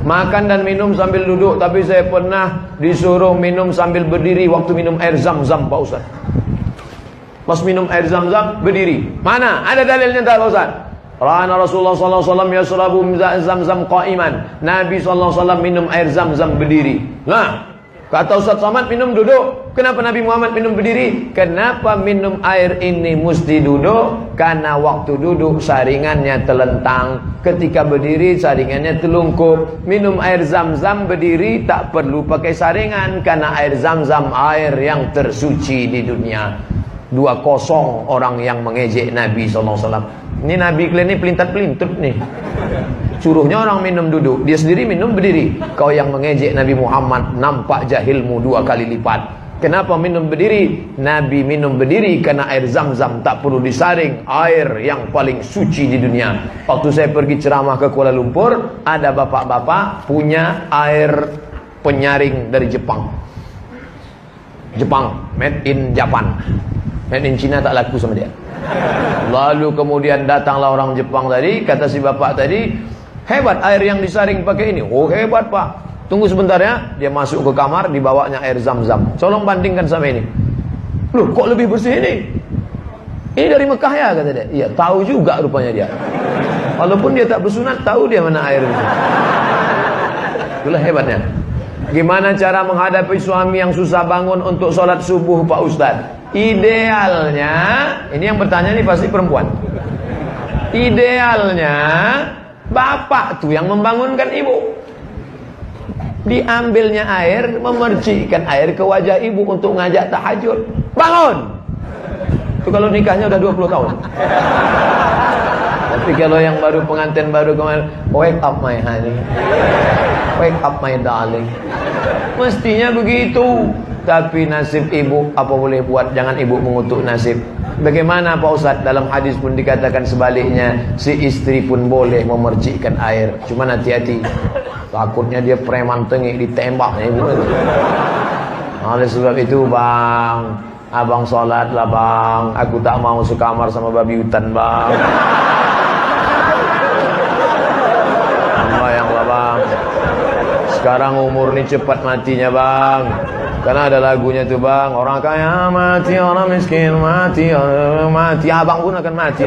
Makan dan minum sambil duduk, tapi saya pernah disuruh minum sambil berdiri waktu minum air zam-zam, Pak Ustaz. Pas minum air zam-zam berdiri. Mana? Ada dalilnya tak, Pak Ustaz? Rana Rasulullah sallallahu alaihi wasallam yasrabu zam-zam qa'iman. Nabi sallallahu alaihi wasallam minum air zam-zam berdiri. Nah, kata Ustaz Somad minum duduk. Kenapa Nabi Muhammad minum berdiri? Kenapa minum air ini mesti duduk? Karena waktu duduk saringannya telentang, ketika berdiri saringannya telungkup. Minum air zam-zam berdiri tak perlu pakai saringan, karena air zam-zam air yang tersuci di dunia. 2-0 orang yang mengejek Nabi SAW. Ini Nabi kalian ini pelintat-pelintut nih. Suruhnya orang minum duduk, dia sendiri minum berdiri. Kau yang mengejek Nabi Muhammad, nampak jahilmu 2 kali lipat. Kenapa minum berdiri? Nabi minum berdiri karena air zam-zam tak perlu disaring, air yang paling suci di dunia. Waktu saya pergi ceramah ke Kuala Lumpur, ada bapak-bapak punya air penyaring dari Jepang. Jepang, made in Japan. Made in China tak laku sama dia. Lalu kemudian datanglah orang Jepang tadi, kata si bapak tadi, hebat air yang disaring pakai ini. Oh hebat Pak. Tunggu sebentar ya. Dia masuk ke kamar, dibawanya air zam-zam. Tolong bandingkan sama ini. Loh kok lebih bersih ini? Ini dari Mekah ya, kata dia. Iya, tahu juga rupanya dia. Walaupun dia tak bersunat, tahu dia mana air itu. Itulah hebatnya. Gimana cara menghadapi suami yang susah bangun untuk sholat subuh, Pak Ustadz? Idealnya, ini yang bertanya nih pasti perempuan. Idealnya, bapak tuh yang membangunkan ibu. Diambilnya air, memercikkan air ke wajah ibu untuk ngajak tahajud. Bangun! Itu kalau nikahnya udah 20 tahun. Tapi kalau yang baru pengantin baru kemarin, wake up my honey, wake up my darling. Mestinya begitu. Tapi nasib ibu apa boleh buat, jangan ibu mengutuk nasib. Bagaimana Pak Ustadz? Dalam hadis pun dikatakan sebaliknya, si istri pun boleh memercikkan air. Cuma hati-hati, takutnya dia preman tengik ditembak ibu. Oleh sebab itu bang, abang sholat lah bang. Aku tak mau sekamar sama babi hutan bang. Bayanglah bang, sekarang umur ini cepat matinya bang. Karena ada lagunya tuh bang, orang kaya mati, orang miskin mati, mati. Abang pun akan mati.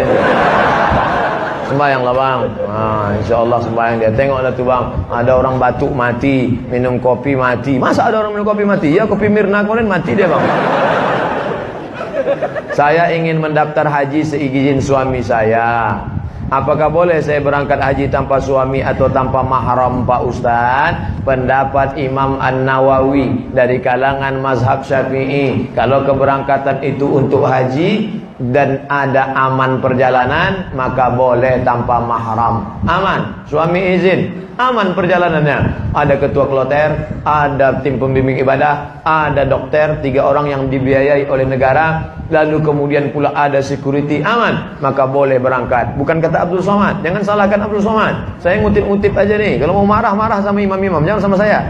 Sembayang lah bang. Nah, insya Allah sembayang dia. Tengoklah tuh bang, ada orang batuk mati, minum kopi mati. Masa ada orang minum kopi mati? Ya kopi Mirna kemarin mati dia bang. Saya ingin mendaftar haji seizin suami saya. Apakah boleh saya berangkat haji tanpa suami atau tanpa mahram Pak Ustadz? Pendapat Imam An-Nawawi dari kalangan mazhab Syafi'i, kalau keberangkatan itu untuk haji dan ada aman perjalanan, maka boleh tanpa mahram. Aman, suami izin, aman perjalanannya. Ada ketua kloter, ada tim pembimbing ibadah, ada dokter, 3 orang yang dibiayai oleh negara, lalu kemudian pula ada security, aman, maka boleh berangkat. Bukan kata Abdul Somad, jangan salahkan Abdul Somad. Saya ngutip-ngutip aja nih. Kalau mau marah-marah sama imam-imam, jangan sama saya.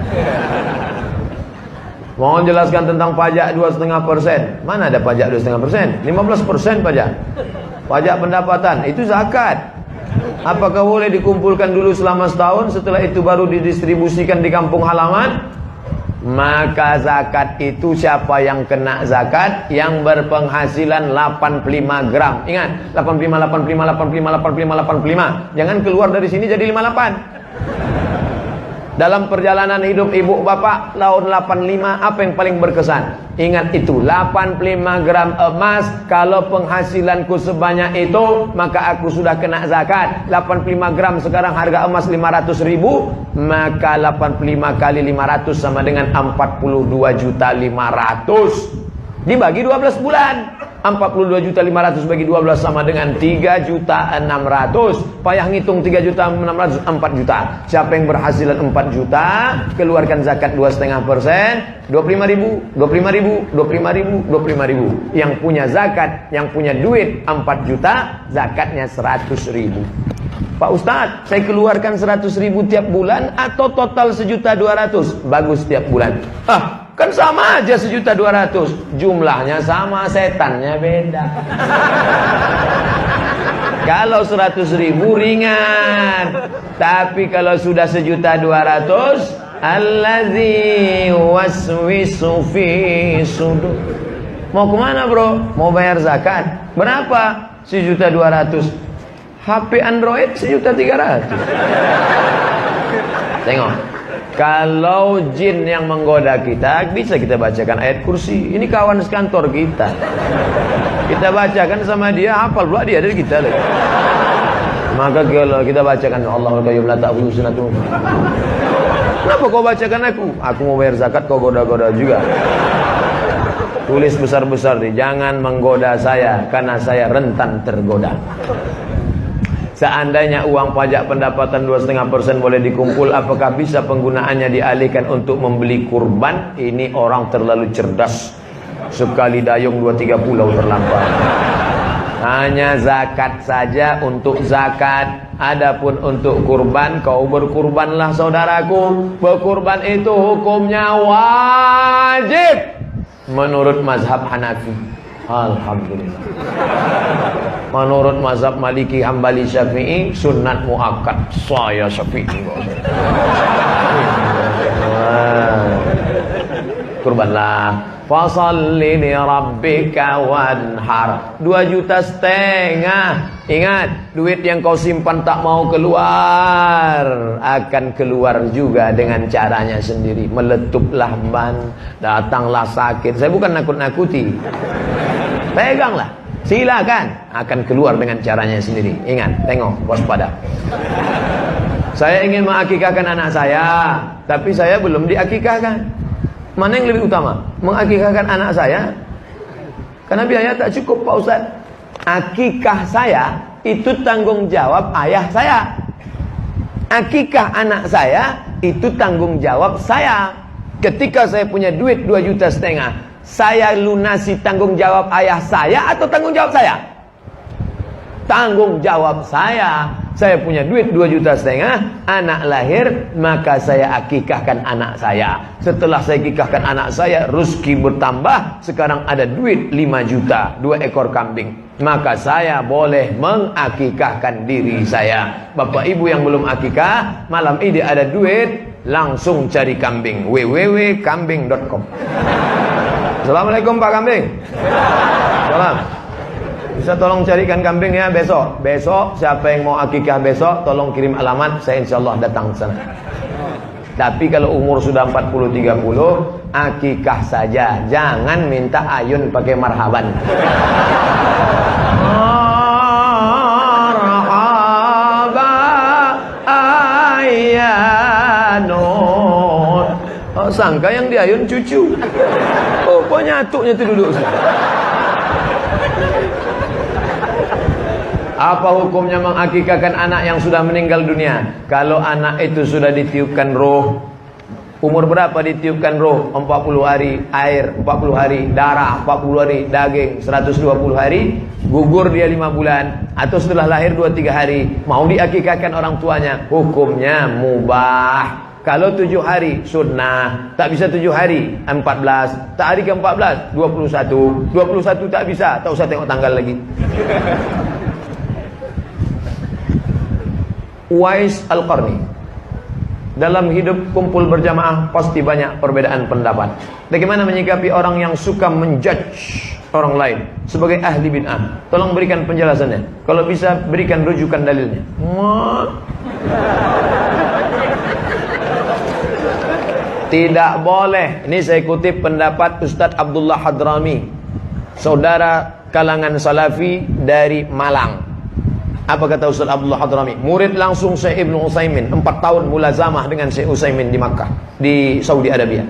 Mohon jelaskan tentang pajak 2,5%. Mana ada pajak 2,5%? 15% pajak. Pajak pendapatan, itu zakat. Apakah boleh dikumpulkan dulu selama setahun, setelah itu baru didistribusikan di kampung halaman? Maka zakat itu siapa yang kena zakat? Yang berpenghasilan 85 gram. Ingat, 85, 85, 85, 85, 85. Jangan keluar dari sini jadi 58. Dalam perjalanan hidup ibu bapak tahun 85, apa yang paling berkesan? Ingat itu, 85 gram emas. Kalau penghasilanku sebanyak itu, maka aku sudah kena zakat. 85 gram sekarang harga emas 500.000, maka 85 kali 500 sama dengan 42.500.000. Dibagi 12 bulan. 42.500.000 bagi 12 sama dengan 3.600.000. Payah ngitung 3.600.000, 4 juta. Siapa yang berhasilan 4 juta, keluarkan zakat 2,5%, 25.000, 25.000, 25.000, 25.000. Yang punya zakat, yang punya duit 4 juta, zakatnya 100.000. Pak Ustadz, saya keluarkan 100.000 tiap bulan atau total 1.200.000? Bagus tiap bulan. Kan sama aja 1.200.000. Jumlahnya sama, setannya beda. Kalau 100.000 ringan. Tapi kalau sudah 1.200.000, allazi waswisu fi sudur. Mau kemana bro? Mau bayar zakat. Berapa? 1.200.000. HP Android 1.300.000. Tengok. Kalau jin yang menggoda kita, bisa kita bacakan ayat kursi. Ini kawan sekantor kita. Kita bacakan sama dia, hafal pula dia dari kita lagi. Maka kalau kita bacakan Allahul Qayyum la ta'khudhuhu sinatun. Kenapa kau bacakan aku? Aku mau bayar zakat, kau goda-goda juga. Tulis besar-besar nih, jangan menggoda saya karena saya rentan tergoda. Seandainya uang pajak pendapatan 2,5% boleh dikumpul, apakah bisa penggunaannya dialihkan untuk membeli kurban? Ini orang terlalu cerdas. Sekali dayung 2-3 pulau terlampau. Hanya zakat saja untuk zakat. Adapun untuk kurban, kau berkurbanlah saudaraku. Berkurban itu hukumnya wajib menurut mazhab Hanafi. Alhamdulillah. Menurut mazhab Maliki, Hambali, Syafi'i sunat muakkad. Saya Syafi'i. Kurbanlah. Fasalli li rabbika wanhar. 2,5 juta. Ingat, duit yang kau simpan tak mau keluar akan keluar juga dengan caranya sendiri. Meletuplah ban, datanglah sakit. Saya bukan nakut-nakuti. Peganglah, silakan, akan keluar dengan caranya sendiri. Ingat, tengok, waspada. Saya ingin mengakikahkan anak saya, tapi saya belum diakikahkan. Mana yang lebih utama? Mengakikahkan anak saya? Karena biaya tak cukup Pak Ustaz. Akikah saya itu tanggung jawab ayah saya. Akikah anak saya itu tanggung jawab saya. Ketika saya punya duit 2,5 juta, saya lunasi tanggung jawab ayah saya atau tanggung jawab saya? Tanggung jawab saya. Saya punya duit 2,5 juta, anak lahir, maka saya akikahkan anak saya. Setelah saya akikahkan anak saya, rezeki bertambah, sekarang ada duit 5 juta, 2 ekor kambing. Maka saya boleh mengakikahkan diri saya. Bapak ibu yang belum akikah, malam ini ada duit, langsung cari kambing. www.kambing.com. Assalamualaikum Pak Kambing. Salam. Bisa tolong carikan kambing ya besok. Besok siapa yang mau akikah besok, tolong kirim alamat, saya insyaallah datang ke sana. Tapi kalau umur sudah 40-30, akikah saja. Jangan minta ayun pakai marhaban. Marhaba ayyanun. Oh, sangka yang diayun cucu. Oh, kok nyatuknya itu duduk. Apa hukumnya mengakikahkan anak yang sudah meninggal dunia? Kalau anak itu sudah ditiupkan roh, umur berapa ditiupkan roh? 40 hari air, 40 hari darah, 40 hari daging, 120 hari, gugur dia 5 bulan, atau setelah lahir 2-3 hari, mau diakikahkan orang tuanya, hukumnya mubah. Kalau 7 hari sunnah, tak bisa 7 hari 14, tak hari ke-14 21 tak bisa, tak usah tengok tanggal lagi. Uwais Al-Qarni, dalam hidup kumpul berjamaah pasti banyak perbedaan pendapat. Bagaimana menyikapi orang yang suka menjudge orang lain sebagai ahli bid'ah? Tolong berikan penjelasannya. Kalau bisa berikan rujukan dalilnya. Tidak boleh. Ini saya kutip pendapat Ustadz Abdullah Hadrami, saudara kalangan Salafi dari Malang. Apa kata Ustaz Abdullah Hadrami? Murid langsung Syekh Ibnu Utsaimin, 4 tahun mulazamah dengan Syekh Utsaimin di Makkah, di Saudi Arabia.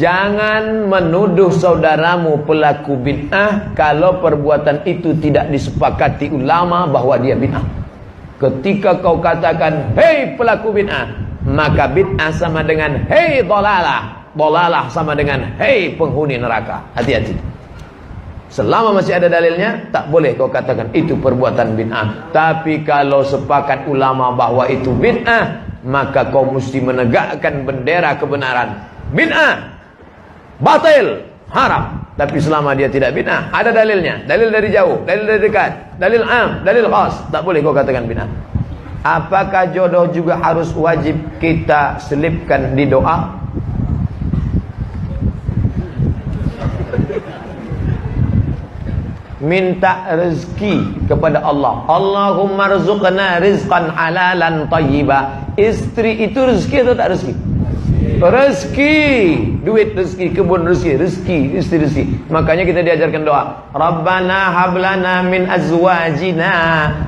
Jangan menuduh saudaramu pelaku bid'ah kalau perbuatan itu tidak disepakati ulama bahwa dia bid'ah. Ketika kau katakan, hei pelaku bid'ah, maka bid'ah sama dengan hei dolalah, dolalah sama dengan hei penghuni neraka. Hati-hati. Selama masih ada dalilnya, tak boleh kau katakan itu perbuatan bid'ah. Tapi kalau sepakat ulama bahwa itu bid'ah, maka kau mesti menegakkan bendera kebenaran. Bid'ah, batil, haram. Tapi selama dia tidak bid'ah, ada dalilnya. Dalil dari jauh, dalil dari dekat, dalil am, dalil khas. Tak boleh kau katakan bid'ah. Apakah jodoh juga harus wajib kita selipkan di doa? Minta rezeki kepada Allah. Allahumma rzuqna rizqan halalan thayyiba. Istri itu rezeki atau tak rezeki? Rezeki, duit rezeki, kebun rezeki, rezeki, istri rezeki. Makanya kita diajarkan doa. Rabbana hablana min azwajina,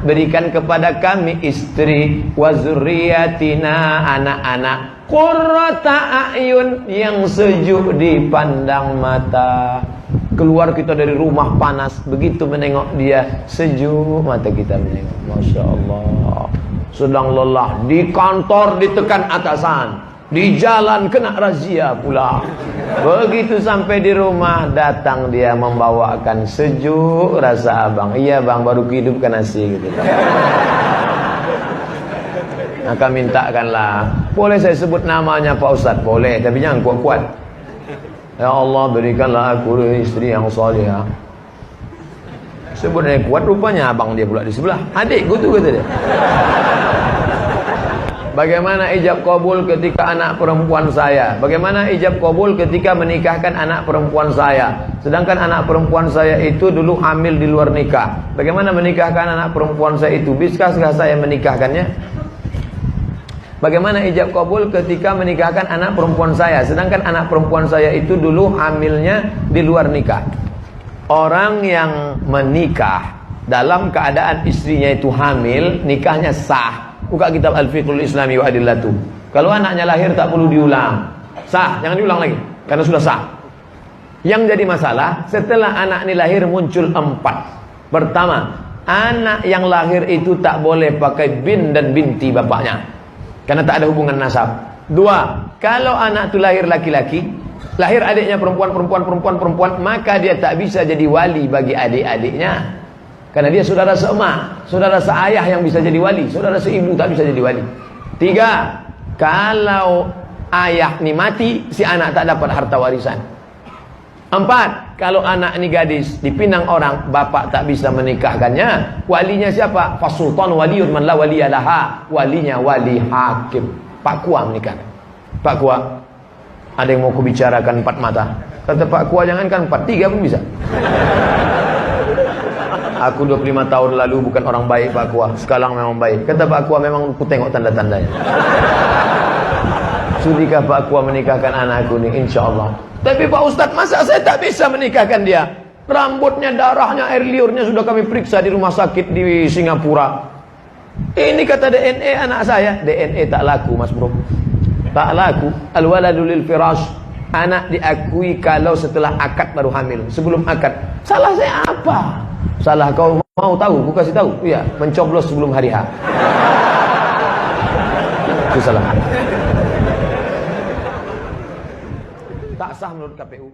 berikan kepada kami istri, wa zurriyatina, anak-anak, qurrata a'yun, yang sejuk dipandang mata. Keluar kita dari rumah panas, begitu menengok dia sejuk mata kita menengok. Masya Allah. Sedang lelah di kantor ditekan atasan, di jalan kena razia pula. Begitu sampai di rumah, datang dia membawakan sejuk rasa abang. Iya bang, baru hidupkan nasi gitu. Maka mintakanlah. Boleh saya sebut namanya Pak Ustadz? Boleh, tapi jangan kuat-kuat. Ya Allah, berikanlah aku istri yang salihah. Sebutnya kuat, rupanya abang dia pula di sebelah. Adikku tu kata dia. Bagaimana ijab kabul ketika anak perempuan saya? Bagaimana ijab kabul ketika menikahkan anak perempuan saya? Sedangkan anak perempuan saya itu dulu hamil di luar nikah. Bagaimana menikahkan anak perempuan saya itu? Biskah saya menikahkannya? Bagaimana ijab kabul ketika menikahkan anak perempuan saya? Sedangkan anak perempuan saya itu dulu hamilnya di luar nikah. Orang yang menikah dalam keadaan istrinya itu hamil, nikahnya sah. Buka kitab Al-Fiqhul Islami wa Adillatu. Kalau anaknya lahir tak perlu diulang. Sah, jangan diulang lagi karena sudah sah. Yang jadi masalah, setelah anak ini lahir muncul 4. Pertama, anak yang lahir itu tak boleh pakai bin dan binti bapaknya, karena tak ada hubungan nasab. 2, kalau anak itu lahir laki-laki, lahir adiknya perempuan, maka dia tak bisa jadi wali bagi adik-adiknya. Karena dia saudara seemak, saudara seayah yang bisa jadi wali, saudara seibu tak bisa jadi wali. 3, kalau ayah ni mati, si anak tak dapat harta warisan. 4, kalau anak ni gadis dipinang orang, bapak tak bisa menikahkannya. Walinya siapa? Fasultan waliyun man la waliyalaha. Walinya wali hakim. Pak Kua menikahkan. Pak Kua, ada yang mau kubicarakan 4 mata. Kata Pak Kua, jangankan 4, 3 pun bisa. Aku 25 tahun lalu bukan orang baik Pak Kua, sekarang memang baik. Kata Pak Kua, memang aku tengok tanda-tandanya. Sudikah Pak Kua menikahkan anakku ni? Insya Allah. Tapi Pak Ustadz, masa saya tak bisa menikahkan dia? Rambutnya, darahnya, air liurnya sudah kami periksa di rumah sakit di Singapura. Ini kata DNA anak saya. DNA tak laku mas bro, tak laku. Al-waladu lil firash. Anak diakui kalau setelah akad baru hamil. Sebelum akad, salah saya apa? Salah kau mau tahu? Aku kasih tahu. Iya, mencoblos sebelum hari H. Itu salah. Tak sah menurut KPU.